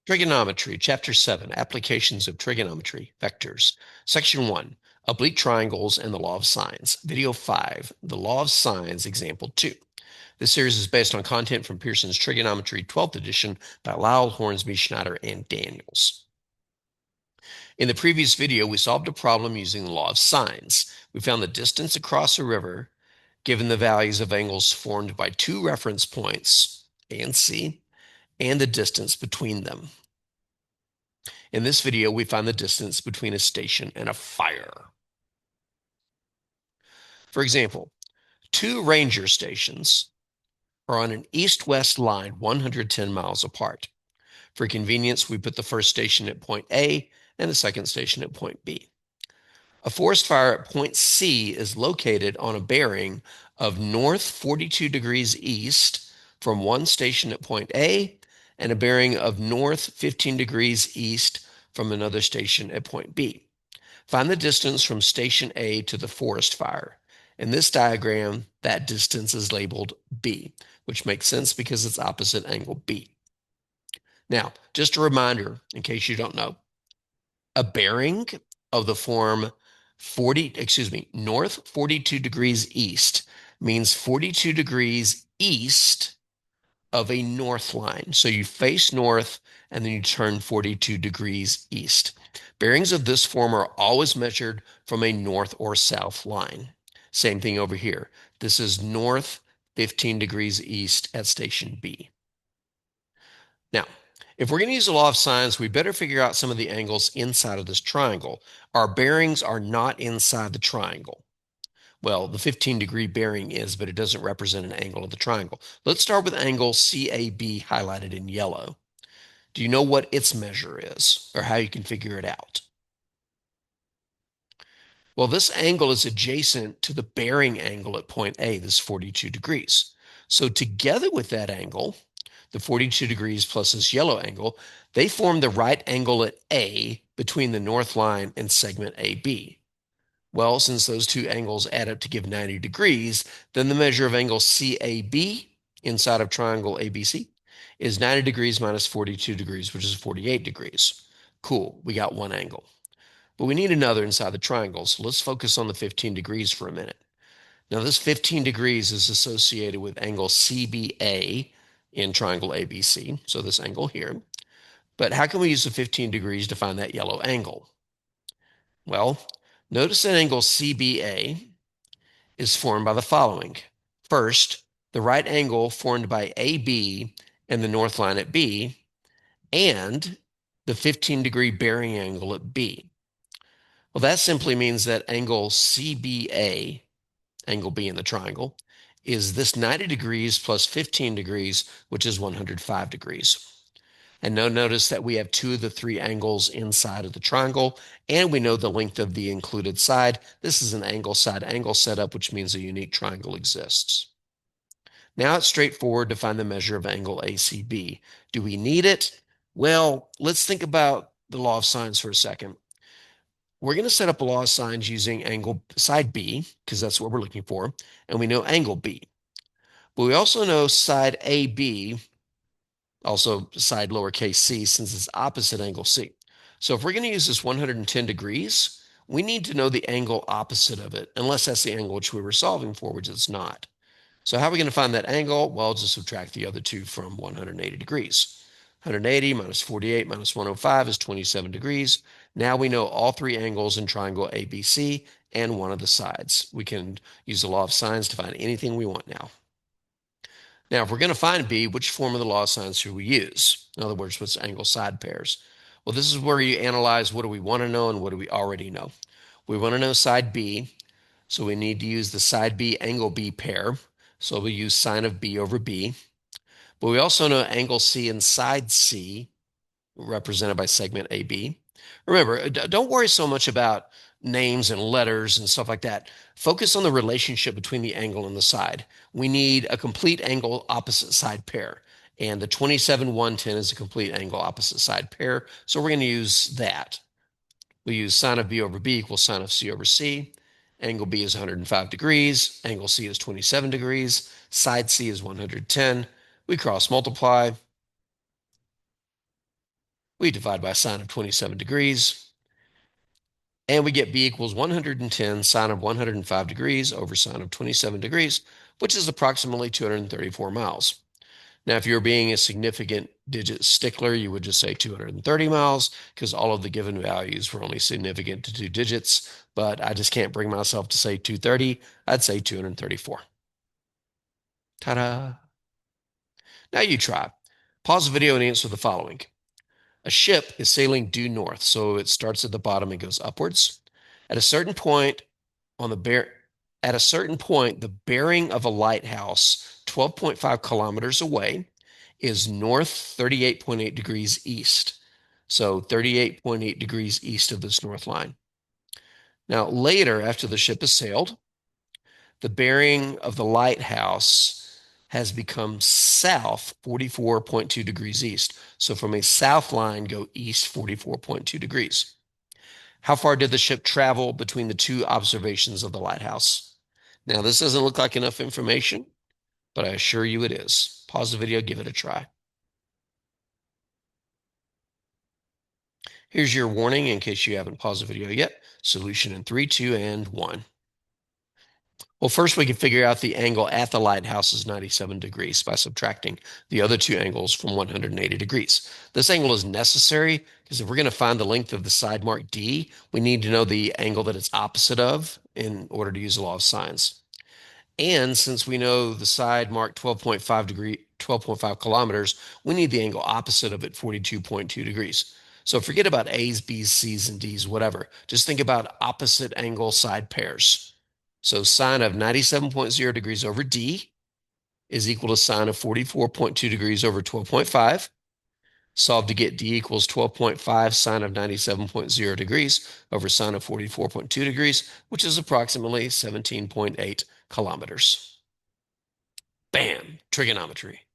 Trigonometry, Chapter 7, Applications of Trigonometry, Vectors. Section 1, Oblique Triangles and the Law of Sines. Video 5, The Law of Sines, Example 2. This series is based on content from Pearson's Trigonometry 12th edition by Lial, Hornsby, Schneider, and Daniels. In the previous video, we solved a problem using the law of sines. We found the distance across a river given the values of angles formed by two reference points, A and C, and the distance between them. In this video, we find the distance between a station and a fire. For example, two ranger stations are on an east-west line 110 miles apart. For convenience, we put the first station at point A and the second station at point B. A forest fire at point C is located on a bearing of north 42 degrees east from one station at point A and a bearing of north 15 degrees east from another station at point B. Find the distance from station A to the forest fire. In this diagram, that distance is labeled B, which makes sense because it's opposite angle B. Now, just a reminder, in case you don't know, a bearing of the form north 42 degrees east means 42 degrees east of a north line. So you face north and then you turn 42 degrees east. Bearings of this form are always measured from a north or south line. Same thing over here. This is north 15 degrees east at station B. Now, if we're going to use the law of sines, we better figure out some of the angles inside of this triangle. Our bearings are not inside the triangle. Well, the 15-degree bearing is, but it doesn't represent an angle of the triangle. Let's start with angle CAB highlighted in yellow. Do you know what its measure is, or how you can figure it out? Well, this angle is adjacent to the bearing angle at point A, this 42 degrees. So together with that angle, the 42 degrees plus this yellow angle, they form the right angle at A between the north line and segment AB. Well, since those two angles add up to give 90 degrees, then the measure of angle CAB inside of triangle ABC is 90 degrees minus 42 degrees, which is 48 degrees. Cool, we got one angle. But we need another inside the triangle, so let's focus on the 15 degrees for a minute. Now, this 15 degrees is associated with angle CBA in triangle ABC, so this angle here. But how can we use the 15 degrees to find that yellow angle? Well, notice that angle CBA is formed by the following. First, the right angle formed by AB and the north line at B, and the 15-degree bearing angle at B. Well, that simply means that angle CBA, angle B in the triangle, is this 90 degrees plus 15 degrees, which is 105 degrees. And now notice that we have two of the three angles inside of the triangle, and we know the length of the included side. This is an angle side angle setup, which means a unique triangle exists. Now it's straightforward to find the measure of angle ACB. Do we need it? Well, let's think about the law of sines for a second. We're going to set up a law of sines using angle side B, because that's what we're looking for, and we know angle B. But we also know side AB, also side lowercase c, since it's opposite angle C. So if we're going to use this 110 degrees, we need to know the angle opposite of it, unless that's the angle which we were solving for, which it's not. So how are we going to find that angle? Well, just subtract the other two from 180 degrees. 180 minus 48 minus 105 is 27 degrees. Now we know all three angles in triangle ABC and one of the sides. We can use the law of sines to find anything we want now. Now, if we're going to find B, which form of the law of sines should we use? In other words, what's angle side pairs? Well, this is where you analyze what do we want to know and what do we already know. We want to know side B, so we need to use the side B angle B pair. So we use sine of B over B. But we also know angle C and side C, represented by segment AB. Remember, don't worry so much about names and letters and stuff like that. Focus on the relationship between the angle and the side. We need a complete angle opposite side pair. And the 27, 110 is a complete angle opposite side pair. So we're going to use that. We use sine of B over B equals sine of C over C. Angle B is 105 degrees. Angle C is 27 degrees. Side C is 110. We cross multiply. We divide by sine of 27 degrees, and we get b equals 110 sine of 105 degrees over sine of 27 degrees, which is approximately 234 miles. Now, if you're being a significant digit stickler, you would just say 230 miles because all of the given values were only significant to two digits, but I just can't bring myself to say 230. I'd say 234. Ta-da! Now you try. Pause the video and answer the following. A ship is sailing due north, so it starts at the bottom and goes upwards. At a certain point on at a certain point, the bearing of a lighthouse 12.5 kilometers away is north 38.8 degrees east. So 38.8 degrees east of this north line. Now, later, after the ship has sailed, the bearing of the lighthouse has become south 44.2 degrees east. So from a south line, go east 44.2 degrees. How far did the ship travel between the two observations of the lighthouse? Now, this doesn't look like enough information, but I assure you it is. Pause the video, give it a try. Here's your warning in case you haven't paused the video yet. Solution in 3, 2, and 1. Well, first we can figure out the angle at the lighthouse is 97 degrees by subtracting the other two angles from 180 degrees. This angle is necessary because if we're going to find the length of the side mark D, we need to know the angle that it's opposite of in order to use the law of sines. And since we know the side marked 12.5 kilometers, we need the angle opposite of it, 42.2 degrees. So forget about A's, B's, C's, and D's, whatever. Just think about opposite angle side pairs. So sine of 97.0 degrees over D is equal to sine of 44.2 degrees over 12.5. Solve to get D equals 12.5 sine of 97.0 degrees over sine of 44.2 degrees, which is approximately 17.8 kilometers. Bam! Trigonometry.